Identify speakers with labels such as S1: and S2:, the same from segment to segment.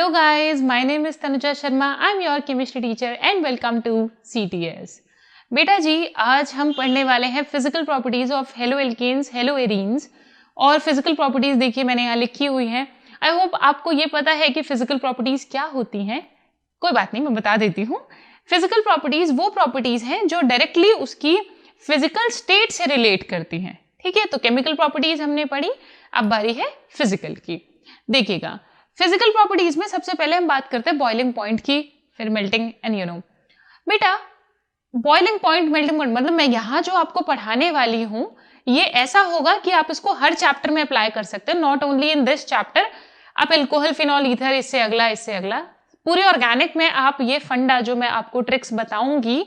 S1: Hello guys, my name is Tanuja Sharma. I'm your chemistry teacher and welcome to CTS. बेटा जी, आज हम पढ़ने वाले हैं physical properties of halo alkanes, halo arenes. और physical properties देखिए मैंने यहाँ लिखी हुई हैं। आई होप आपको ये पता है कि फिजिकल प्रॉपर्टीज क्या होती हैं। कोई बात नहीं, मैं बता देती हूँ। फिजिकल प्रॉपर्टीज वो प्रॉपर्टीज हैं जो डायरेक्टली उसकी फिजिकल स्टेट से रिलेट करती हैं। ठीक है, तो केमिकल प्रॉपर्टीज हमने पढ़ी, अब बारी है फिजिकल की। देखिएगा, फिजिकल प्रॉपर्टीज में सबसे पहले हम बात करते हैं बॉइलिंग पॉइंट की, फिर मेल्टिंग एंड बेटा बॉइलिंग पॉइंट, मेल्टिंग पॉइंट मतलब मैं यहाँ जो आपको पढ़ाने वाली हूँ ये ऐसा होगा कि आप इसको हर चैप्टर में अप्लाई कर सकते हैं, not only in this chapter. आप एल्कोहल, फिनॉल, ईथर, इससे अगला पूरे ऑर्गेनिक में आप ये फंडा जो मैं आपको ट्रिक्स बताऊंगी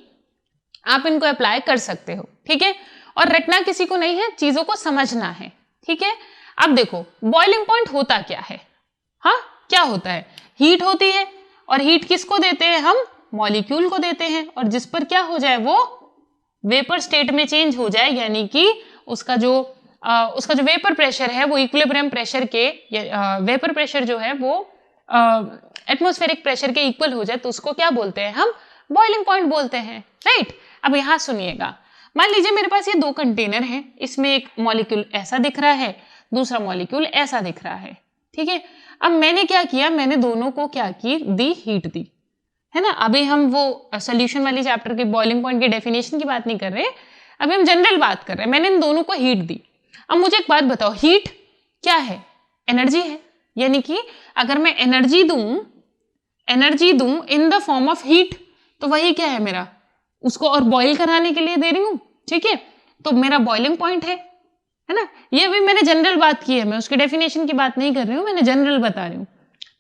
S1: आप इनको अप्लाई कर सकते हो। ठीक है, और रटना किसी को नहीं है, चीजों को समझना है। ठीक है, अब देखो बॉइलिंग पॉइंट होता क्या है। हाँ, क्या होता है? हीट होती है, और हीट किसको देते हैं हम? मॉलिक्यूल को देते हैं, और जिस पर क्या हो जाए वो वेपर स्टेट में चेंज हो जाए, यानी कि उसका जो वेपर प्रेशर है वो इक्विलिब्रियम प्रेशर के वेपर प्रेशर जो है वो एटमॉस्फेरिक प्रेशर के इक्वल हो जाए, तो उसको क्या बोलते हैं हम? बॉइलिंग पॉइंट बोलते हैं। राइट, अब यहां सुनिएगा, मान लीजिए मेरे पास ये दो कंटेनर हैं, इसमें एक मॉलिक्यूल ऐसा दिख रहा है, दूसरा मॉलिक्यूल ऐसा दिख रहा है। ठीक है, अब मैंने क्या किया, मैंने दोनों को क्या दी हीट दी, है ना। अभी हम वो सोल्यूशन वाली चैप्टर के बॉइलिंग पॉइंट के डेफिनेशन की बात नहीं कर रहे, अभी हम जनरल बात कर रहे हैं। मैंने इन दोनों को हीट दी। अब मुझे एक बात बताओ, हीट क्या है? एनर्जी है, यानी कि अगर मैं एनर्जी दूं इन द फॉर्म ऑफ हीट, तो वही क्या है मेरा, उसको और बॉइल कराने के लिए दे रही हूं। ठीक है, तो मेरा बॉइलिंग पॉइंट है ना। ये भी मैंने जनरल बात की है, मैं उसके डेफिनेशन की बात नहीं कर रही हूँ, मैंने जनरल बता रही हूँ।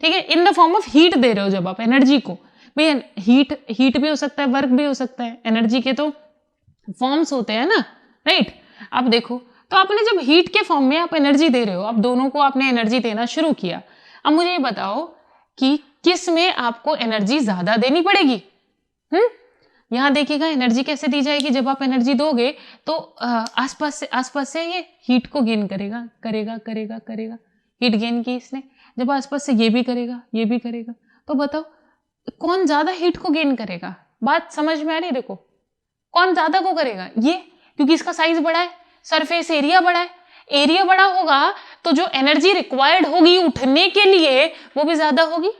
S1: ठीक है, in the form of heat दे रहे हो जब आप एनर्जी को। भैया हीट भी हो सकता है, वर्क भी हो सकता है, एनर्जी के तो फॉर्म्स होते हैं ना। राइट, अब देखो, तो आपने जब हीट के फॉर्म में आप एनर्जी दे रहे हो, अब दोनों को आपने एनर्जी देना शुरू किया। अब मुझे ये बताओ कि किस में आपको एनर्जी ज्यादा देनी पड़ेगी? यहां देखिएगा एनर्जी कैसे दी जाएगी। जब आप एनर्जी दोगे तो आसपास से ये हीट को गेन करेगा। हीट गेन की इसने, जब आसपास से ये भी करेगा, तो बताओ कौन ज्यादा हीट को गेन करेगा? बात समझ में आ रही है? देखो कौन ज्यादा को करेगा, ये, क्योंकि इसका साइज बड़ा है, सरफेस एरिया बड़ा है। एरिया बड़ा होगा तो जो एनर्जी रिक्वायर्ड होगी उठने के लिए वो भी ज्यादा होगी।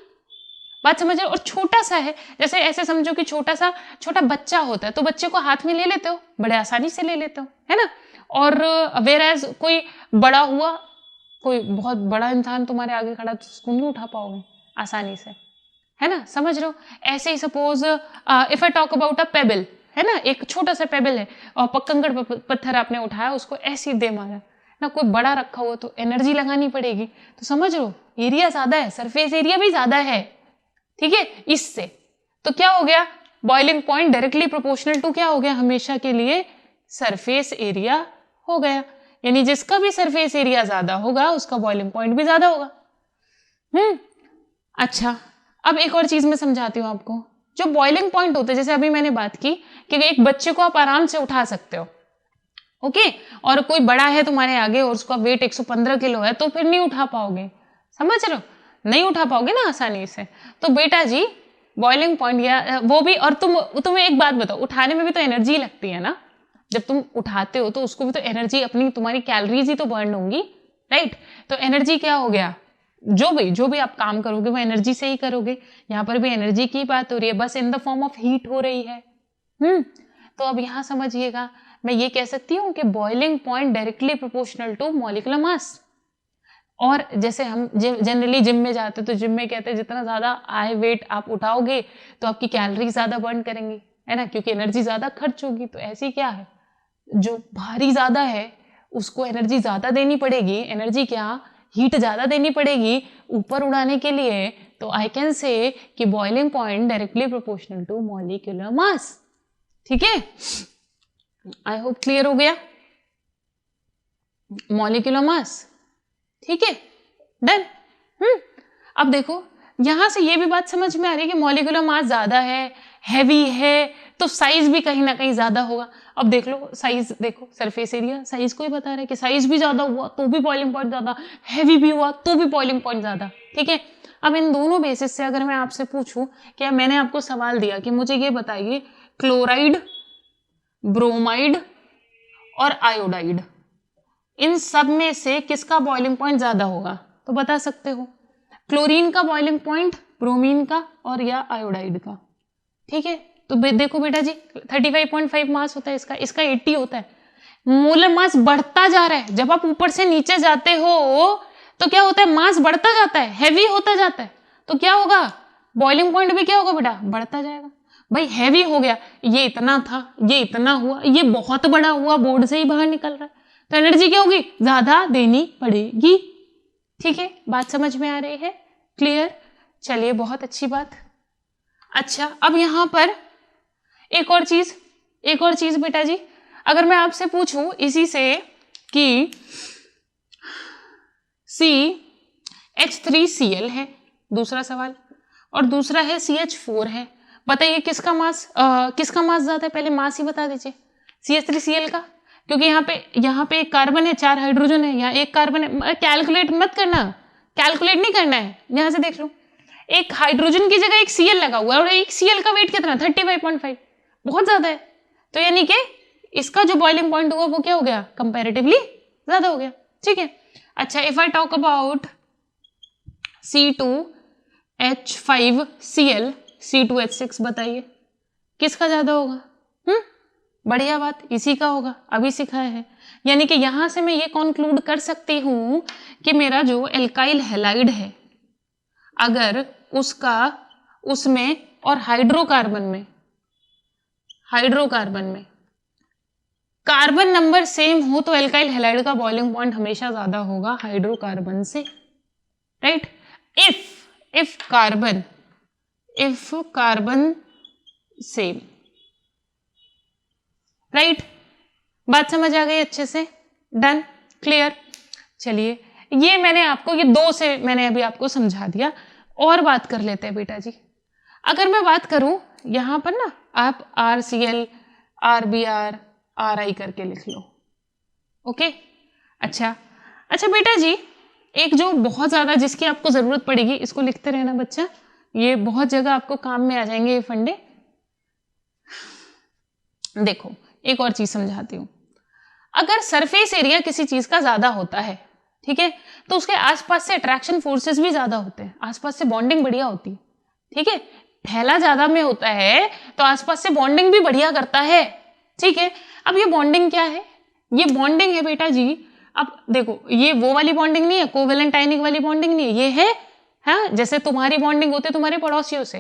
S1: बात समझ रहे हो? और छोटा सा है, जैसे ऐसे समझो कि छोटा बच्चा होता है, तो बच्चे को हाथ में ले लेते हो, बड़े आसानी से ले लेते हो, है ना। और वेराज कोई बड़ा हुआ, कोई बहुत बड़ा इंसान तुम्हारे आगे खड़ा, तो उसको नहीं उठा पाओगे आसानी से, है ना। समझ रहे हो? ऐसे ही suppose if I talk about a pebble, है ना, एक छोटा सा पेबल है और कंकड़ पत्थर आपने उठाया, उसको ऐसे दे मारा ना, कोई बड़ा रखा हुआ तो एनर्जी लगानी पड़ेगी। तो समझ लो एरिया ज्यादा है, सरफेस एरिया भी ज्यादा है। ठीक है, इससे तो क्या हो गया, boiling point directly proportional to क्या हो गया, हमेशा के लिए सरफेस एरिया हो गया। यानी जिसका भी सरफेस एरिया ज्यादा होगा उसका बॉइलिंग पॉइंट भी ज्यादा होगा। अच्छा, अब एक और चीज मैं समझाती हूँ आपको। जो बॉइलिंग पॉइंट होते हैं, जैसे अभी मैंने बात की कि एक बच्चे को आप आराम से उठा सकते हो, ओके, और कोई बड़ा है तुम्हारे आगे और उसका वेट 115 किलो है, तो फिर नहीं उठा पाओगे। समझ रहे हो? नहीं उठा पाओगे ना आसानी से। तो बेटा जी बॉइलिंग पॉइंट या वो भी, और तुम्हें एक बात बताओ, उठाने में भी तो एनर्जी लगती है ना। जब तुम उठाते हो तो उसको भी तो एनर्जी, अपनी तुम्हारी कैलोरीज ही तो बर्न होंगी। राइट, तो एनर्जी क्या हो गया, जो भी आप काम करोगे वो एनर्जी से ही करोगे। यहाँ पर भी एनर्जी की बात हो रही है, बस इन द फॉर्म ऑफ हीट हो रही है। तो अब यहाँ समझिएगा, मैं ये कह सकती हूँ कि boiling point directly proportional to molecular mass. और जैसे हम जनरली जिम में जाते हैं तो जिम में कहते हैं जितना ज्यादा हाई वेट आप उठाओगे तो आपकी कैलोरी ज्यादा बर्न करेंगी, है ना, क्योंकि एनर्जी ज्यादा खर्च होगी। तो ऐसी क्या है, जो भारी ज्यादा है उसको एनर्जी ज्यादा देनी पड़ेगी, एनर्जी क्या, हीट ज्यादा देनी पड़ेगी ऊपर उड़ाने के लिए। तो आई कैन से कि boiling point directly proportional to molecular mass. ठीक है, आई होप क्लियर हो गया, मॉलिक्यूलर मास। ठीक है, डन। अब देखो यहां से ये भी बात समझ में आ रही है कि मॉलिक्यूलर मास ज्यादा है, हैवी है, तो साइज भी कहीं ना कहीं ज्यादा होगा। अब देख लो साइज, देखो सरफेस एरिया साइज को ही बता रहा है कि साइज भी ज्यादा हुआ तो भी बॉइलिंग पॉइंट ज्यादा, हैवी भी हुआ तो भी बॉइलिंग पॉइंट ज्यादा। ठीक है, अब इन दोनों बेसिस से अगर मैं आपसे पूछूं, क्या मैंने आपको सवाल दिया कि मुझे ये बताइए क्लोराइड, ब्रोमाइड और आयोडाइड, इन सब में से किसका बॉइलिंग पॉइंट ज्यादा होगा, तो बता सकते हो क्लोरीन का बॉइलिंग पॉइंट, ब्रोमीन का और या आयोडाइड का। ठीक है, तो देखो बेटा जी 35.5 मास होता है इसका, इसका 80 होता है। मोलर मास बढ़ता जा रहा है, जब आप ऊपर से नीचे जाते हो तो क्या होता है, मास बढ़ता जाता है, हैवी होता जाता है, तो क्या होगा, बॉइलिंग पॉइंट भी क्या होगा बेटा, बढ़ता जाएगा। भाई हैवी हो गया, ये इतना था, ये इतना हुआ, ये बहुत बड़ा हुआ, बोर्ड से ही बाहर निकल रहा है, तो एनर्जी क्या होगी, ज्यादा देनी पड़ेगी। ठीक है, बात समझ में आ रही है, क्लियर, चलिए बहुत अच्छी बात। अच्छा, अब यहां पर एक और चीज बेटा जी, अगर मैं आपसे पूछूं इसी से कि CH3Cl है दूसरा सवाल, और दूसरा है CH4 है, बताइए किसका मास ज्यादा है, पहले मास ही बता दीजिए CH3Cl का, क्योंकि यहाँ पे एक कार्बन है, 4 हाइड्रोजन है, यहाँ एक कार्बन है। कैलकुलेट मत करना, कैलकुलेट नहीं करना है, यहां से देख लो, एक हाइड्रोजन की जगह एक Cl लगा हुआ है और एक Cl का वेट कितना, 35.5, बहुत ज्यादा है, तो यानी कि इसका जो बॉइलिंग पॉइंट हुआ वो क्या हो गया, कंपैरेटिवली ज्यादा हो गया। ठीक है, अच्छा, if I talk about C2H5Cl, C2H6, बताइए किसका ज्यादा होगा। बढ़िया बात, इसी का होगा, अभी सिखाया है। यानी कि यहां से मैं ये कंक्लूड कर सकती हूं कि मेरा जो एल्काइल हैलाइड है, अगर उसमें और हाइड्रोकार्बन में कार्बन नंबर सेम हो तो एल्काइल हैलाइड का बॉइलिंग पॉइंट हमेशा ज्यादा होगा हाइड्रोकार्बन से, right. If carbon same, right, बात समझ आ गई अच्छे से, डन, क्लियर। चलिए, ये मैंने आपको, ये 2 से मैंने अभी आपको समझा दिया, और बात कर लेते हैं बेटा जी। अगर मैं बात करूं यहां पर ना, आप RCl, RBr, RI करके लिख लो, ओके। अच्छा बेटा जी, एक जो बहुत ज्यादा जिसकी आपको जरूरत पड़ेगी, इसको लिखते रहना बच्चा, ये बहुत जगह आपको काम में आ जाएंगे ये फंडे। देखो, एक और चीज समझाती हूं, अगर सरफेस एरिया किसी चीज का ज्यादा होता है, ठीक है, तो उसके आसपास से अट्रैक्शन फोर्सेस भी ज्यादा होते हैं, आसपास से बॉन्डिंग बढ़िया होती है। ठीक है, फैला ज्यादा में होता है तो आसपास से बॉन्डिंग भी बढ़िया करता है। ठीक है, अब ये बॉन्डिंग क्या है, ये बॉन्डिंग है बेटा जी, अब देखो ये वो वाली बॉन्डिंग नहीं है, कोवेलेंट आयनिक वाली बॉन्डिंग नहीं है, ये है, हाँ, जैसे तुम्हारी बॉन्डिंग होती है तुम्हारे पड़ोसियों से,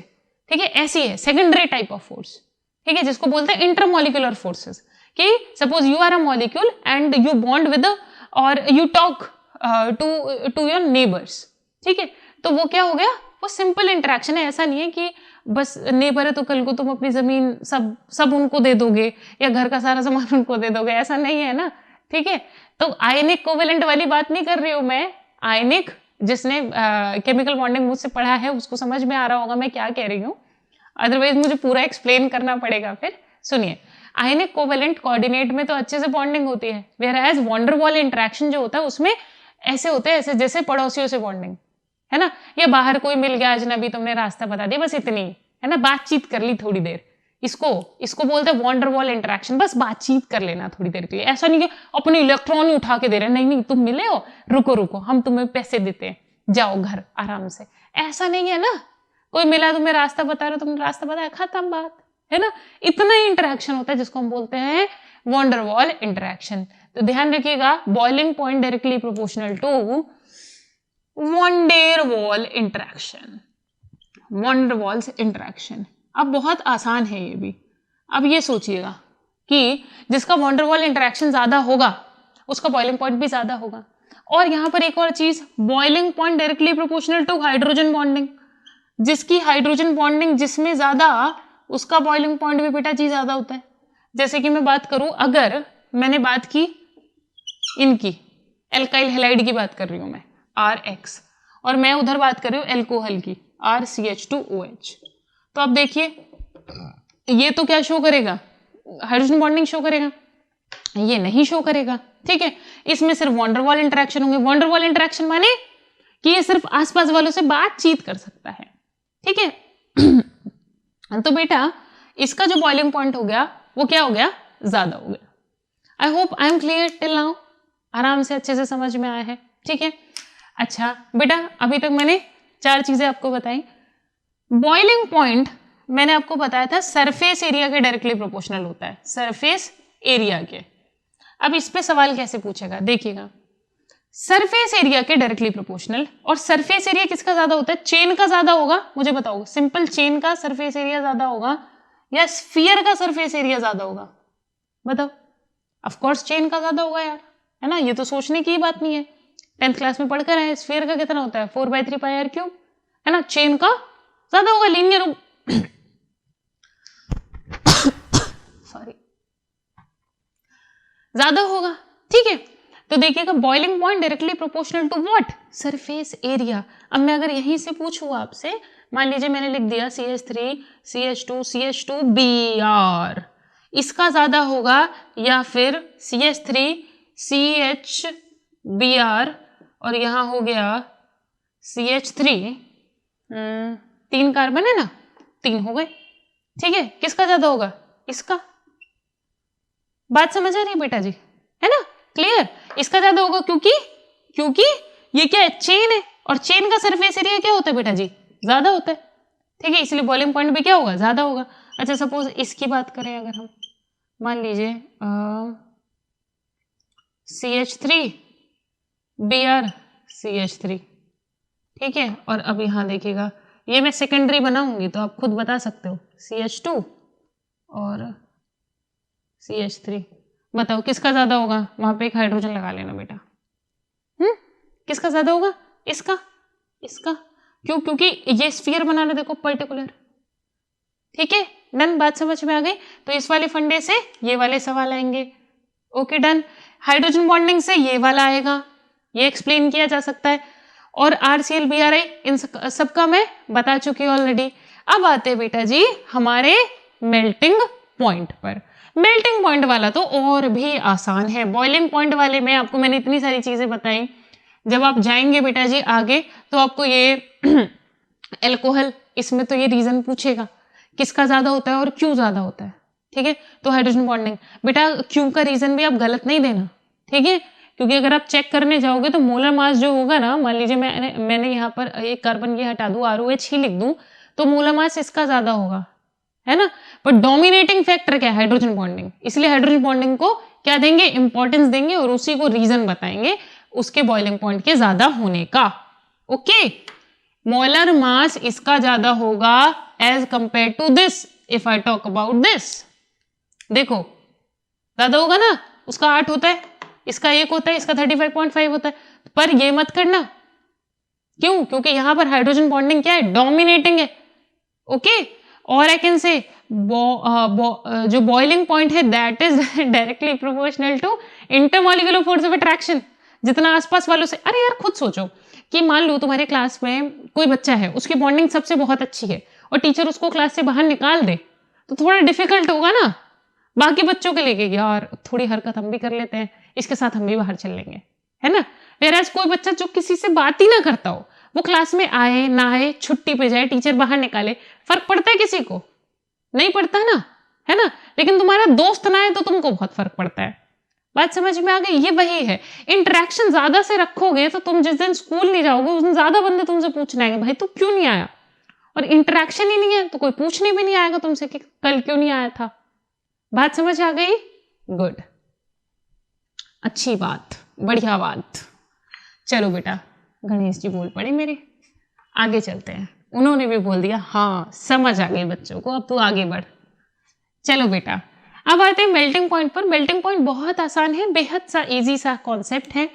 S1: ठीक है, ऐसी है सेकेंडरी टाइप ऑफ फोर्स। ठीक है, जिसको बोलते हैं इंटरमॉलिक्यूलर फोर्सेस, कि suppose you are a molecule and you bond with और you talk to your neighbours. ठीक है, तो वो क्या हो गया, वो सिंपल इंटरेक्शन है, ऐसा नहीं है कि बस नेबर है तो कल को तुम अपनी जमीन सब उनको दे दोगे या घर का सारा सामान उनको दे दोगे, ऐसा नहीं है ना। ठीक है, तो आयनिक कोवेलेंट वाली बात नहीं कर रही हूं मैं, आयनिक जिसने केमिकल बॉन्डिंग मुझसे पढ़ा है उसको समझ में आ रहा होगा मैं क्या कह रही हूँ, अदरवाइज मुझे पूरा एक्सप्लेन करना पड़ेगा। फिर सुनिए, आयनिक कोवेलेंट कोऑर्डिनेट में तो अच्छे से बॉन्डिंग होती है, whereas van der Waals interaction जो होता है उसमें ऐसे होते हैं, ऐसे जैसे पड़ोसियों से बॉन्डिंग है ना, या बाहर कोई मिल गया अजनबी, तुमने रास्ता बता दिया, बस इतनी है ना, बातचीत कर ली थोड़ी देर, इसको बोलते हैं वॉन्डर वॉल इंटरेक्शन, बस बातचीत कर लेना थोड़ी देर के लिए, ऐसा नहीं कि अपने इलेक्ट्रॉन उठा के दे रहे, नहीं तुम मिले हो, रुको हम तुम्हें पैसे देते हैं, जाओ घर आराम से, ऐसा नहीं है ना। कोई मिला तुम्हें रास्ता बता रहे, तुमने रास्ता बताया, खत्म बात, है ना, इतना ही इंटरेक्शन होता है जिसको हम बोलते हैं वॉन्डर वॉल इंटरेक्शन। तो ध्यान रखिएगा, boiling point directly proportional to van der Waals interaction, van der Waals interaction. अब बहुत आसान है ये भी, अब ये सोचिएगा कि जिसका वॉन्डर वॉल इंटरेक्शन ज्यादा होगा उसका बॉइलिंग पॉइंट भी ज्यादा होगा। और यहां पर एक और चीज, boiling point directly proportional to hydrogen bonding, जिसकी हाइड्रोजन बॉन्डिंग जिसमें ज्यादा उसका बॉइलिंग पॉइंट भी बेटा जी ज्यादा होता है। जैसे कि मैं बात करूं, अगर मैंने बात की इनकी एल्काइल हैलाइड की बात कर रही हूं मैं RX, और मैं उधर बात कर रही हूं एल्कोहल की RCH2OH, तो अब देखिए ये तो क्या शो करेगा, हाइड्रोजन बॉन्डिंग शो करेगा, ये नहीं शो करेगा। ठीक है, इसमें सिर्फ वॉन्डरवॉल इंटरेक्शन होंगे। वॉन्डरवॉल इंटरेक्शन माने कि ये सिर्फ आसपास वालों से बातचीत कर सकता है। ठीक है तो बेटा इसका जो बॉइलिंग पॉइंट हो गया वो क्या हो गया, ज्यादा हो गया। आई hope I am clear till now, आराम से अच्छे से समझ में आया है। ठीक है, अच्छा बेटा अभी तक मैंने 4 चीजें आपको बताई। बॉइलिंग पॉइंट मैंने आपको बताया था सरफेस एरिया के डायरेक्टली प्रोपोर्शनल होता है, सरफेस एरिया के। अब इस पे सवाल कैसे पूछेगा, देखिएगा, सरफेस एरिया के डायरेक्टली प्रोपोर्शनल, और सरफेस एरिया किसका ज्यादा होता है, चेन का ज्यादा होगा, मुझे बताओ, सिंपल चेन का सरफेस एरिया ज्यादा होगा या स्फीयर का सरफेस एरिया ज्यादा होगा, बताओ। ऑफ कोर्स चेन का ज्यादा होगा यार, है ना, ये तो सोचने की बात नहीं है, 10th क्लास में पढ़कर आए। स्फीयर का कितना होता है, 4/3 पाई आर क्यूब, है ना, चेन का ज्यादा होगा, लीनियर सॉरी ज्यादा होगा। ठीक है, तो देखिएगा boiling point directly proportional to what, surface area. अब मैं अगर यहीं से पूछूं आपसे, मान लीजिए मैंने लिख दिया CH3 CH2 CH2 Br, इसका ज्यादा होगा या फिर CH3 CH और यहां हो गया CH3, 3 कार्बन है ना, 3 हो गए। ठीक है, किसका ज्यादा होगा, इसका। बात समझ आ रही है बेटा जी, है ना, क्लियर, इसका ज्यादा होगा क्योंकि ये क्या है, चेन है, और चेन का सरफेस एरिया क्या होता है बेटा जी, ज्यादा होता है। ठीक है, इसलिए बॉइलिंग पॉइंट भी क्या होगा, ज्यादा होगा। अच्छा सपोज इसकी बात करें अगर हम, मान लीजिए CH3 Br CH3, ठीक है, और अब यहां देखिएगा, ये मैं सेकेंडरी बनाऊंगी तो आप खुद बता सकते हो, CH2 और CH3, बताओ किसका ज्यादा होगा, वहां पे एक हाइड्रोजन लगा लेना बेटा। किसका ज्यादा होगा, इसका, इसका, क्यों, क्योंकि ये स्फीयर बनाना देखो पर्टिकुलर। ठीक है डन, बात समझ में आ गई। तो इस वाले फंडे से ये वाले सवाल आएंगे। ओके डन, हाइड्रोजन बॉन्डिंग से ये वाला आएगा, ये एक्सप्लेन किया जा सकता है, और RCl BRI इन सबका मैं बता चुकी हूँ ऑलरेडी। अब आते हैं बेटा जी हमारे मेल्टिंग पॉइंट पर। मेल्टिंग पॉइंट वाला तो और भी आसान है। बॉइलिंग पॉइंट वाले में आपको मैंने इतनी सारी चीजें बताई, जब आप जाएंगे बेटा जी आगे तो आपको ये एल्कोहल, इसमें तो ये रीजन पूछेगा किसका ज्यादा होता है और क्यों ज्यादा होता है। ठीक है, तो हाइड्रोजन बॉन्डिंग बेटा क्यों का रीजन भी आप गलत नहीं देना, ठीक है, क्योंकि अगर आप चेक करने जाओगे तो मोलर मास जो होगा ना, मान लीजिए मैंने यहाँ पर एक कार्बन ये हटा दूं, ROH ही लिख दूं, तो मोलर मास इसका ज्यादा होगा, है ना, पर डोमिनेटिंग फैक्टर क्या है, हाइड्रोजन बॉन्डिंग, इसलिए हाइड्रोजन बॉन्डिंग को क्या देंगे, इंपॉर्टेंस देंगे, और उसी को रीजन बताएंगे उसके बॉइलिंग पॉइंट के ज्यादा होने का। ओके, मोलर मास इसका ज्यादा होगा as compare to this. If I talk about this, देखो ज्यादा होगा ना, उसका 8 होता है, इसका 1 होता है, इसका 35.5 होता है, पर ये मत करना, क्यों, क्योंकि यहां पर हाइड्रोजन बॉन्डिंग क्या है, डोमिनेटिंग है। ओके, और आई कैन से जो बॉइलिंग पॉइंट है that is directly proportional to intermolecular force of attraction. जितना आसपास वालों से, अरे यार खुद सोचो कि मान लो तुम्हारे क्लास में कोई बच्चा है, उसकी बॉन्डिंग सबसे बहुत अच्छी है, और टीचर उसको क्लास से बाहर निकाल दे तो थोड़ा डिफिकल्ट होगा ना बाकी बच्चों के लिए, यार थोड़ी हरकत हम भी कर लेते हैं, इसके साथ हम भी बाहर चल लेंगे, है ना। वेराज कोई बच्चा जो किसी से बात ही ना करता हो, वो क्लास में आए ना आए, छुट्टी पे जाए, टीचर बाहर निकाले, फर्क पड़ता है किसी को, नहीं पड़ता ना, है ना। लेकिन तुम्हारा दोस्त ना है तो तुमको बहुत फर्क पड़ता है। बात समझ में आ गई, ये वही है, इंटरेक्शन ज्यादा से रखोगे तो तुम जिस दिन स्कूल नहीं जाओगे उस दिन ज्यादा बंदे तुमसे पूछने आएंगे, भाई तू क्यों नहीं आया, और इंटरेक्शन ही नहीं है तो कोई पूछने भी नहीं आएगा तुमसे कि कल क्यों नहीं आया था। बात समझ आ गई, गुड, अच्छी बात, बढ़िया बात। चलो बेटा, गणेश जी बोल पड़े मेरे, आगे चलते हैं, उन्होंने भी बोल दिया हाँ समझ आ गई बच्चों को, अब तू आगे बढ़। चलो बेटा, अब आते हैं मेल्टिंग पॉइंट पर। मेल्टिंग पॉइंट बहुत आसान है, बेहद सा इजी सा कॉन्सेप्ट है।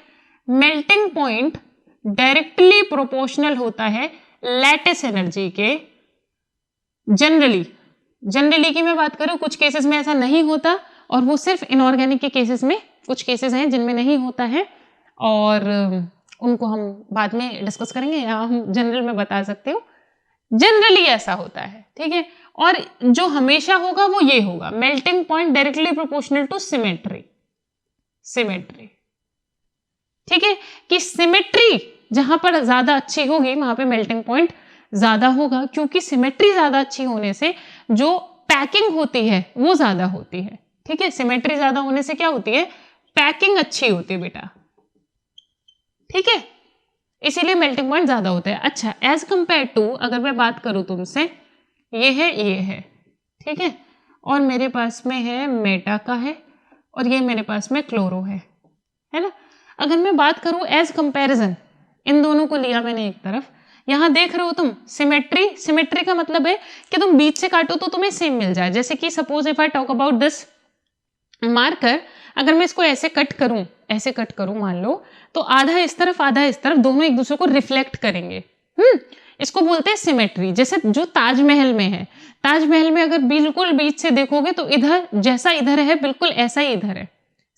S1: मेल्टिंग पॉइंट डायरेक्टली प्रोपोर्शनल होता है लैटिस एनर्जी के। जनरली की मैं बात करूं, कुछ केसेस में ऐसा नहीं होता, और वो सिर्फ इनऑर्गेनिक के केसेस में कुछ केसेस हैं जिनमें नहीं होता है, और उनको हम बाद में डिस्कस करेंगे, या हम जनरल में बता सकते हो, जनरली ऐसा होता है। ठीक है, और जो हमेशा होगा वो ये होगा, melting point directly proportional to symmetry. Symmetry, ठीक है, कि सिमेट्री जहां पर ज्यादा अच्छी होगी वहां पे मेल्टिंग पॉइंट ज्यादा होगा, क्योंकि सिमेट्री ज्यादा अच्छी होने से जो पैकिंग होती है वो ज्यादा होती है। ठीक है, सिमेट्री ज्यादा होने से क्या होती है, पैकिंग अच्छी होती है बेटा। ठीक है, इसीलिए मेल्टिंग पॉइंट ज्यादा होता है। अच्छा, एज कंपेयर टू अगर मैं बात करूं तुमसे, ये है, ठीक है, और मेरे पास में है मेटा का है, और ये मेरे पास में क्लोरो है ना। अगर मैं बात करूं एज कंपैरिजन, इन दोनों को लिया मैंने एक तरफ, यहां देख रहे हो तुम सिमेट्री। सिमेट्री का मतलब है कि तुम बीच से काटो तो तुम्हें सेम मिल जाए। जैसे कि suppose if I talk about this marker, अगर मैं इसको ऐसे कट करूं मान लो, तो आधा इस तरफ आधा इस तरफ, दोनों एक दूसरे को रिफ्लेक्ट करेंगे। इसको बोलते हैं सिमेट्री। जैसे जो ताजमहल में है, ताजमहल में अगर बिल्कुल बीच से देखोगे तो इधर जैसा इधर है बिल्कुल ऐसा ही इधर है,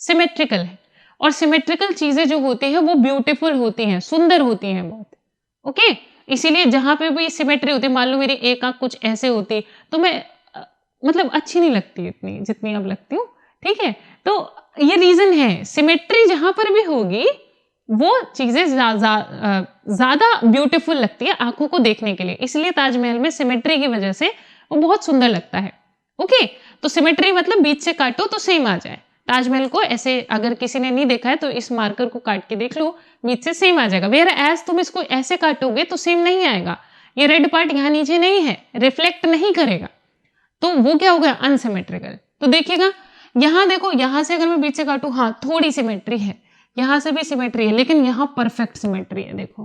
S1: सिमेट्रिकल है। और सिमेट्रिकल चीजें जो होती है वो ब्यूटीफुल होती हैं, सुंदर होती हैं बहुत। ओके, इसीलिए जहां पे भी सिमेट्री होती है, मान लो मेरी एक आंख कुछ ऐसे होती तो मैं मतलब अच्छी नहीं लगती इतनी जितनी अब लगती हूँ। ठीक है, तो ये रीजन है, सिमेट्री जहां पर भी होगी वो चीजें ज्यादा ब्यूटीफुल लगती है आंखों को देखने के लिए। इसलिए ताजमहल में सिमेट्री की वजह से वो बहुत सुंदर लगता है। ओके, तो सिमेट्री मतलब बीच से काटो तो सेम आ जाए। ताजमहल को ऐसे अगर किसी ने नहीं देखा है तो इस मार्कर को काट के देख लो, बीच से सेम आ जाएगा। वेयर एज तुम इसको ऐसे काटोगे तो सेम नहीं आएगा, ये रेड पार्ट यहाँ नीचे नहीं है, रिफ्लेक्ट नहीं करेगा, तो वो क्या होगा, अनसिमेट्रिकल। तो देखिएगा यहां देखो, यहां से अगर मैं बीच से काटू, हाँ थोड़ी सिमेट्री है, यहां से भी सिमेट्री है, लेकिन यहां परफेक्ट सिमेट्री है। देखो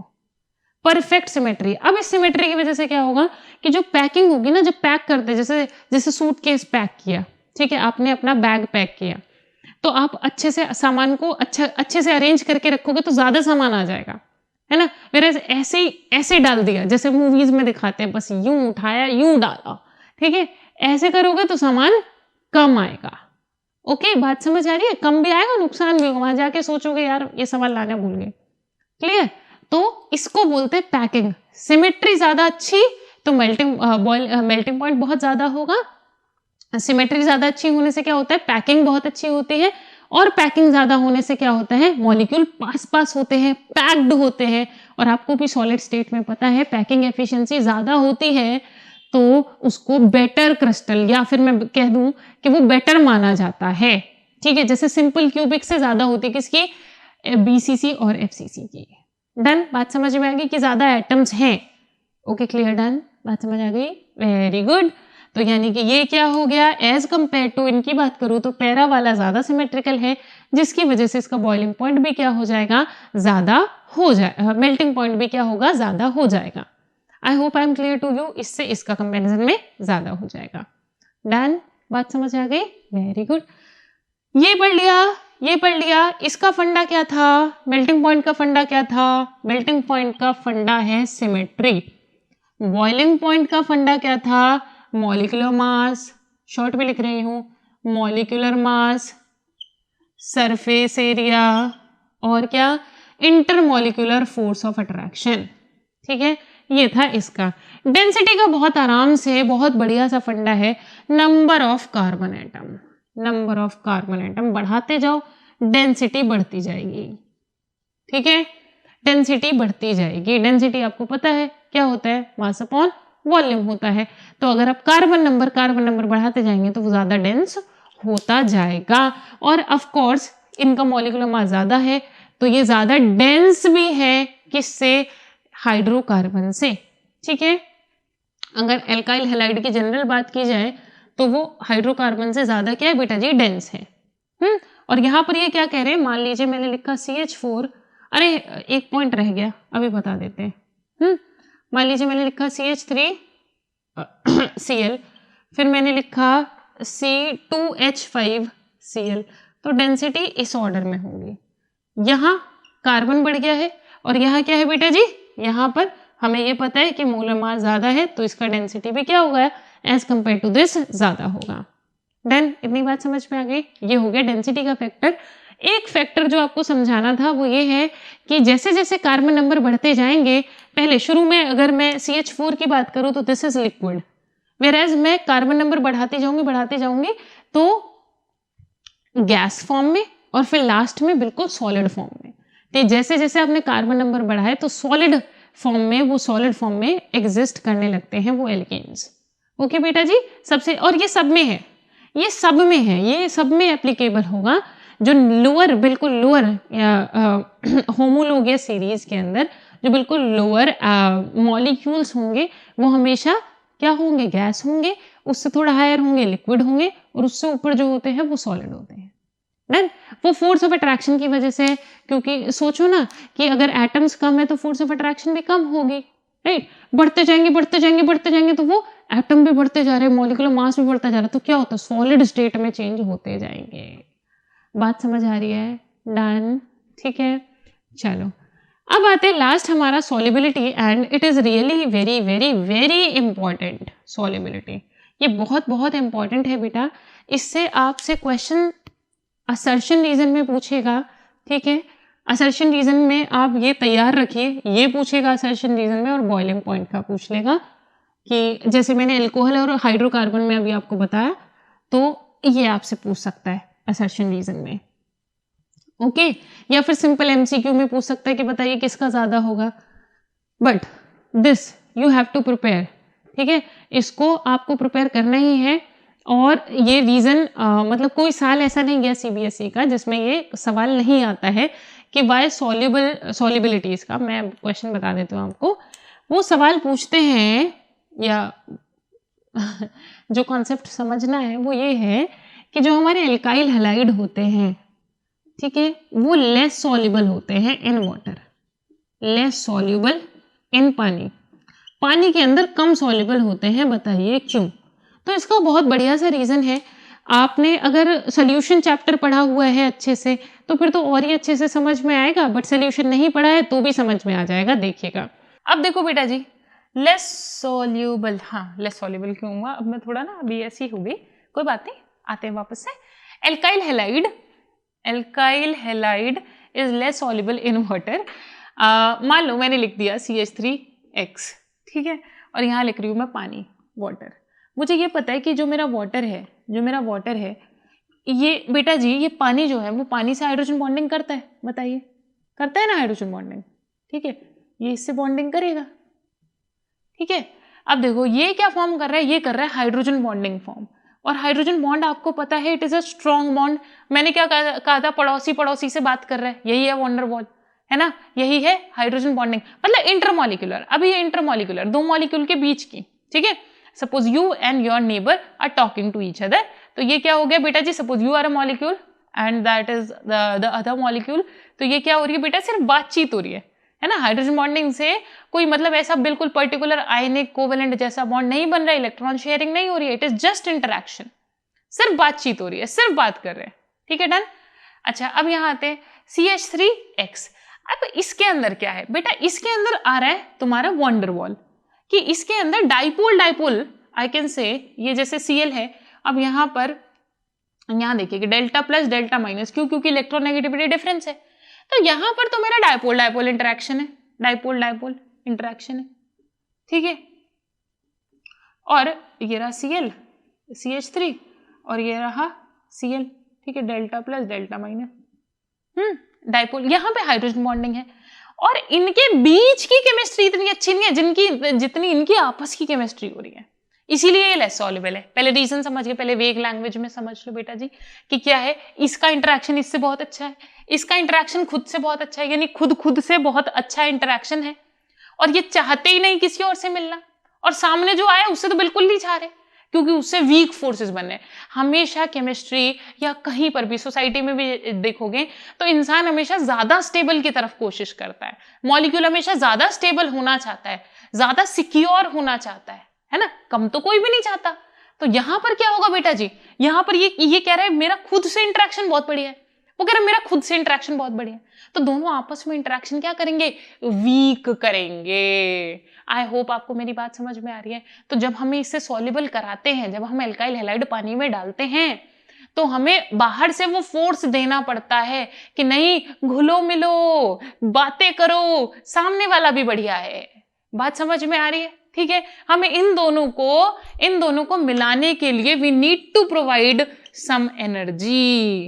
S1: परफेक्ट सिमेट्री। अब इस सिमेट्री की वजह से क्या होगा कि जो पैकिंग होगी ना, जब पैक करते, जैसे सूटकेस पैक किया, ठीक है, आपने अपना बैग पैक किया, तो आप अच्छे से सामान को अच्छे से अरेंज करके रखोगे तो ज्यादा सामान आ जाएगा, है ना। मेरे ऐसे डाल दिया जैसे मूवीज में दिखाते हैं, बस यूं उठाया यूं डाला, ठीक है, ऐसे करोगे तो सामान कम आएगा। ओके, बात समझ आ रही है, कम भी आएगा नुकसान भी होगा, वहां जाके सोचोगे यार ये सामान लाना भूल गए। क्लियर, तो इसको बोलते हैं पैकिंग। सिमेट्री ज्यादा अच्छी तो मेल्टिंग पॉइंट बहुत ज्यादा होगा। सिमेट्री ज्यादा अच्छी होने से क्या होता है, पैकिंग बहुत अच्छी होती है, और पैकिंग ज्यादा होने से क्या होता है, मॉलिक्यूल पास होते हैं, पैक्ड होते हैं। और आपको भी सॉलिड स्टेट में पता है पैकिंग एफिशिएंसी ज्यादा होती है तो उसको बेटर क्रिस्टल, या फिर मैं कह दूं कि वो बेटर माना जाता है। ठीक है, जैसे सिंपल क्यूबिक से ज्यादा होती है किसकी, बीसीसी और एफसीसी की। डन, बात समझ में आ गई कि ज्यादा एटम्स हैं। ओके, क्लियर, डन, बात समझ आ गई, वेरी गुड। तो यानी कि ये क्या हो गया, एज कंपेयर टू इनकी बात करूं तो पैरा वाला ज्यादा सिमेट्रिकल है, जिसकी वजह से इसका बॉइलिंग पॉइंट भी क्या हो जाएगा, ज्यादा हो जाएगा, मेल्टिंग पॉइंट भी क्या होगा, ज्यादा हो जाएगा। I hope I am clear to you, इससे इसका कंपेरिजन में ज्यादा हो जाएगा। डन, बात समझ आ गई, वेरी गुड। ये पढ़ लिया। इसका फंडा क्या था, मेल्टिंग पॉइंट का फंडा क्या था, मेल्टिंग पॉइंट का फंडा है सिमेट्री। बॉइलिंग पॉइंट का फंडा क्या था, मॉलिक्यूलर मास, शॉर्ट में लिख रही हूं, मॉलिक्यूलर मास, सरफेस एरिया, और क्या, इंटरमॉलिक्यूलर फोर्स ऑफ अट्रैक्शन। ठीक है, ये था इसका। डेंसिटी का बहुत आराम से बहुत बढ़िया सा फंडा है, number of carbon atom. Number of carbon atom बढ़ाते जाओ, डेंसिटी बढ़ती जाएगी। ठीक है, डेंसिटी बढ़ती जाएगी। डेंसिटी आपको पता है क्या होता है, मास अपॉन वॉल्यूम होता है। तो अगर आप कार्बन नंबर बढ़ाते जाएंगे तो वो ज्यादा डेंस होता जाएगा। और ऑफ कोर्स इनका मॉलिक्यूलर मास ज्यादा है तो ये ज्यादा डेंस भी है, किससे, हाइड्रोकार्बन से। ठीक है, अगर एल्काइल हैलाइड की जनरल बात की जाए तो वो हाइड्रोकार्बन से ज्यादा क्या है बेटा जी, डेंस है। और यहां पर ये क्या कह रहे हैं, मान लीजिए मैंने लिखा CH4, अरे एक पॉइंट रह गया अभी बता देते हैं। मान लीजिए मैंने लिखा CH3Cl, फिर मैंने लिखा C2H5Cl, तो डेंसिटी इस ऑर्डर में होगी। यहाँ कार्बन बढ़ गया है और यहाँ क्या है बेटा जी, यहाँ पर हमें ये पता है कि मोलर मास ज्यादा है तो इसका डेंसिटी भी क्या होगा, एज कंपेयर टू दिस ज्यादा होगा। डन, इतनी बात समझ में आ गई। ये हो गया डेंसिटी का फैक्टर। एक फैक्टर जो आपको समझाना था वो ये है कि जैसे जैसे कार्बन नंबर बढ़ते जाएंगे, पहले शुरू में अगर मैं CH4 की बात करूं तो दिस इज लिक्विड, वेराज मैं कार्बन नंबर बढ़ाते जाऊंगी तो गैस फॉर्म में और फिर लास्ट में बिल्कुल सॉलिड फॉर्म में। तो जैसे जैसे आपने कार्बन नंबर बढ़ाए तो सॉलिड फॉर्म में एग्जिस्ट करने लगते हैं वो एल्केन्स। ओके बेटा जी, सबसे, और ये सब में है, ये सब में एप्लीकेबल होगा। जो लोअर, बिल्कुल लोअर होमोलोगस सीरीज के अंदर जो बिल्कुल लोअर मॉलिक्यूल्स होंगे वो हमेशा क्या होंगे, गैस होंगे, उससे थोड़ा हायर होंगे लिक्विड होंगे, और उससे ऊपर जो होते हैं वो सॉलिड होते हैं। डन। वो फोर्स ऑफ अट्रैक्शन की वजह से, क्योंकि सोचो ना कि अगर एटम्स कम है तो फोर्स ऑफ अट्रैक्शन भी कम होगी, राइट। बढ़ते जाएंगे तो वो एटम भी बढ़ते जा रहे हैं, मॉलिक्यूलर मास भी बढ़ता जा रहा है, तो क्या होता है, सॉलिड स्टेट में चेंज होते जाएंगे। बात समझ आ रही है? डन, ठीक है। चलो अब आते हैं लास्ट हमारा solubility, and it is really very very very important. Solubility ये बहुत बहुत इंपॉर्टेंट है बेटा। इससे आपसे क्वेश्चन असर्शन रीजन में पूछेगा, ठीक है। असर्शन रीजन में आप ये तैयार रखिए, ये पूछेगा असर्शन रीजन में, और बॉइलिंग पॉइंट का पूछ लेगा कि जैसे मैंने एल्कोहल और हाइड्रोकार्बन में अभी आपको बताया, तो ये आपसे पूछ सकता है असर्शन रीजन में। ओके, या फिर सिंपल एमसीक्यू में पूछ सकता है कि बताइए किसका ज्यादा होगा। But this you have to prepare, ठीक है, इसको आपको प्रिपेयर करना ही है। और ये रीजन मतलब कोई साल ऐसा नहीं गया सीबीएसई का जिसमें ये सवाल नहीं आता है कि वाई सॉल्युबिलिटीज का। मैं क्वेश्चन बता देती हूँ आपको। वो सवाल पूछते हैं, या जो कॉन्सेप्ट समझना है वो ये है कि जो हमारे एल्काइल हैलाइड होते हैं, ठीक है, वो लेस सॉल्युबल होते हैं in water, less soluble in पानी, पानी के अंदर कम सॉल्युबल होते हैं। बताइए क्यों? तो इसका बहुत बढ़िया सा रीजन है। आपने अगर सोल्यूशन चैप्टर पढ़ा हुआ है अच्छे से तो फिर तो और ही अच्छे से समझ में आएगा, बट सोल्यूशन नहीं पढ़ा है तो भी समझ में आ जाएगा। देखिएगा अब, देखो बेटा जी, लेस सॉल्युबल, हाँ लेस सॉल्युबल क्यों हुआ, अब मैं थोड़ा ना अभी ऐसी हो गई, कोई बात नहीं, आते हैं वापस से। Alkyl halide is less soluble in water. मान लो मैंने लिख दिया CH3X, ठीक है, और यहाँ लिख रही हूँ मैं पानी, वाटर। मुझे ये पता है कि जो मेरा वाटर है ये बेटा जी, ये पानी जो है वो पानी से हाइड्रोजन बॉन्डिंग करता है। बताइए, करता है ना हाइड्रोजन बॉन्डिंग, ठीक है, ये इससे बॉन्डिंग करेगा, ठीक है। अब देखो ये क्या फॉर्म कर रहा है, ये कर रहा है हाइड्रोजन बॉन्डिंग फॉर्म। और हाइड्रोजन बॉन्ड आपको पता है it is a strong bond. मैंने क्या कहा था, पड़ोसी से बात कर रहा है, यही है वॉन डेर वाल, है ना, यही है हाइड्रोजन बॉन्डिंग, मतलब इंटरमॉलिक्यूलर। अभी ये इंटरमॉलिक्यूलर, दो मॉलिक्यूल के बीच की, ठीक है। Suppose you and your neighbour are talking to each other, तो ये क्या हो गया बेटा जी, suppose you are a molecule and that is the other molecule, तो ये क्या हो रही है बेटा, सिर्फ बातचीत हो रही है ना। हाइड्रोजन बॉन्डिंग से कोई मतलब ऐसा बिल्कुल पर्टिकुलर आयनिक कोवेलेंट जैसा बॉन्ड नहीं बन रहा है, इलेक्ट्रॉन शेयरिंग नहीं हो रही है, इट इज जस्ट इंटरैक्शन, सिर्फ बातचीत हो रही है, सिर्फ बात कर रहे हैं, ठीक है, डन। अच्छा, अब यहां आते हैं CH3X। अब इसके अंदर क्या है बेटा, इसके अंदर आ रहा है तुम्हारा वॉन डेर वाल, कि इसके अंदर डाइपोल आई कैन से, ये जैसे Cl है, अब यहां पर यहां देखिए डेल्टा प्लस डेल्टा माइनस, क्योंकि इलेक्ट्रोनेगेटिविटी डिफरेंस है, तो यहां पर तो मेरा डाइपोल इंटरेक्शन है, डाइपोल इंटरेक्शन है, ठीक है। और ये रहा Cl CH3 और ये रहा Cl, ठीक है, delta plus delta minus, dipole, यहां पे हाइड्रोजन बॉन्डिंग है। और इनके बीच की केमिस्ट्री इतनी अच्छी नहीं है जितनी इनकी आपस की केमिस्ट्री हो रही है, इसीलिए ये लेस सॉल्युबल है। पहले रीजन समझ गए, पहले वेग लैंग्वेज में समझ लो बेटा जी कि क्या है, इसका इंटरेक्शन इससे बहुत अच्छा है, इसका इंटरेक्शन खुद से बहुत अच्छा है, यानी खुद से बहुत अच्छा इंटरेक्शन है, और ये चाहते ही नहीं किसी और से मिलना, और सामने जो आया उससे तो बिल्कुल नहीं चाह रहे, क्योंकि उससे वीक फोर्सेस बन रहे हैं। हमेशा केमिस्ट्री या कहीं पर भी सोसाइटी में भी देखोगे तो इंसान हमेशा ज्यादा स्टेबल की तरफ कोशिश करता है, मॉलिक्यूल हमेशा ज्यादा स्टेबल होना चाहता है, ज्यादा सिक्योर होना चाहता है ना, कम तो कोई भी नहीं चाहता। तो यहां पर क्या होगा बेटा जी, यहां पर ये कह रहा है मेरा खुद से इंटरेक्शन बहुत बढ़िया है, वो कह रहा है मेरा खुद से इंटरेक्शन बहुत बढ़िया है, तो दोनों आपस में इंटरेक्शन क्या करेंगे, वीक करेंगे। आई होप आपको मेरी बात समझ में आ रही है। तो जब हमें इससे सॉल्युबल कराते हैं, जब हम एल्काइल हैलाइड पानी में डालते हैं, तो हमें बाहर से वो फोर्स देना पड़ता है कि नहीं, घुलो मिलो, बातें करो, सामने वाला भी बढ़िया है। बात समझ में आ रही है? ठीक है, हमें इन दोनों को मिलाने के लिए we need to provide some energy.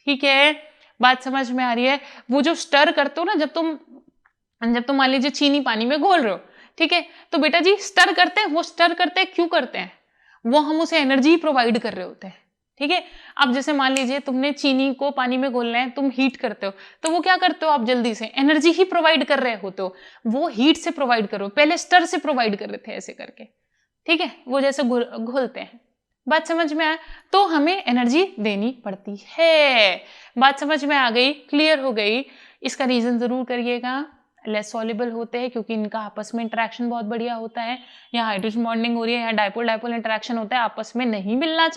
S1: ठीक है, बात समझ में आ रही है? वो जो स्टर करते हो ना, जब तुम मान लीजिए चीनी पानी में घोल रहे हो, ठीक है, तो बेटा जी स्टर करते हैं, वो स्टर करते हैं क्यों करते हैं? वो हम उसे एनर्जी प्रोवाइड कर रहे होते हैं। ठीक है, अब जैसे मान लीजिए तुमने चीनी को पानी में घोलना है, तुम हीट करते हो, तो वो क्या करते हो आप? जल्दी से एनर्जी ही प्रोवाइड कर रहे होते हो, वो हीट से प्रोवाइड करो, पहले स्टर से प्रोवाइड कर रहे थे ऐसे करके। ठीक है, वो जैसे घोलते हैं। बात समझ में आया? तो हमें एनर्जी देनी पड़ती है। बात समझ में आ गई? क्लियर हो गई? इसका रीजन जरूर करिएगा। लेस सॉल्युबल होते हैं क्योंकि इनका आपस में इंटरेक्शन बहुत बढ़िया होता है। यहाँ हाइड्रोजन बॉन्डिंग हो रही है, यहाँ डाइपोल डाइपोल इंटरेक्शन होता है, आपस में नहीं मिलना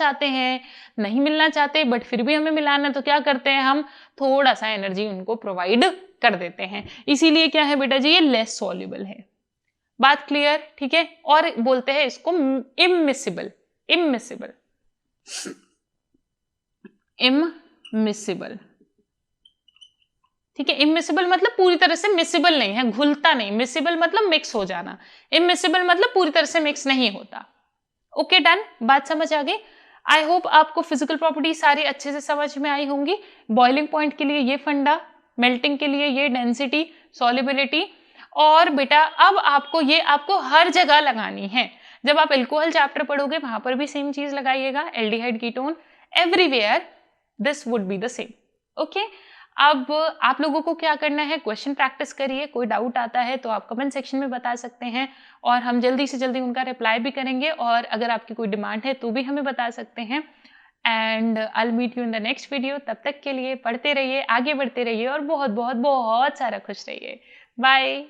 S1: चाहते, बट फिर भी हमें मिलाना, तो क्या करते हैं हम? थोड़ा सा एनर्जी उनको प्रोवाइड कर देते हैं। इसीलिए क्या है बेटा जी, ये लेस सॉल्युबल है। बात क्लियर? ठीक है, और बोलते हैं इसको इममिसिबल। ठीक है, इमिसिबल मतलब पूरी तरह से मिसिबल नहीं है, घुलता नहीं। मिसिबल मतलब मिक्स हो जाना, इमिसिबल मतलब पूरी तरह से मिक्स नहीं होता। ओके, डन, बात समझ आ गई? आई होप आपको फिजिकल प्रॉपर्टी सारी अच्छे से समझ में आई होंगी। बॉइलिंग पॉइंट के लिए ये फंडा, मेल्टिंग के लिए ये डेंसिटी, सॉल्युबिलिटी, और बेटा अब आपको हर जगह लगानी है। जब आप एल्कोहल चैप्टर पढ़ोगे वहां पर भी सेम चीज लगाइएगा, aldehyde ketone, everywhere this would be the same. Okay, अब आप लोगों को क्या करना है, क्वेश्चन प्रैक्टिस करिए। कोई डाउट आता है तो आप कमेंट सेक्शन में बता सकते हैं और हम जल्दी से जल्दी उनका रिप्लाई भी करेंगे, और अगर आपकी कोई डिमांड है तो भी हमें बता सकते हैं। And I will meet you in the next video. तब तक के लिए पढ़ते रहिए, आगे बढ़ते रहिए और बहुत बहुत बहुत सारा खुश रहिए। बाय।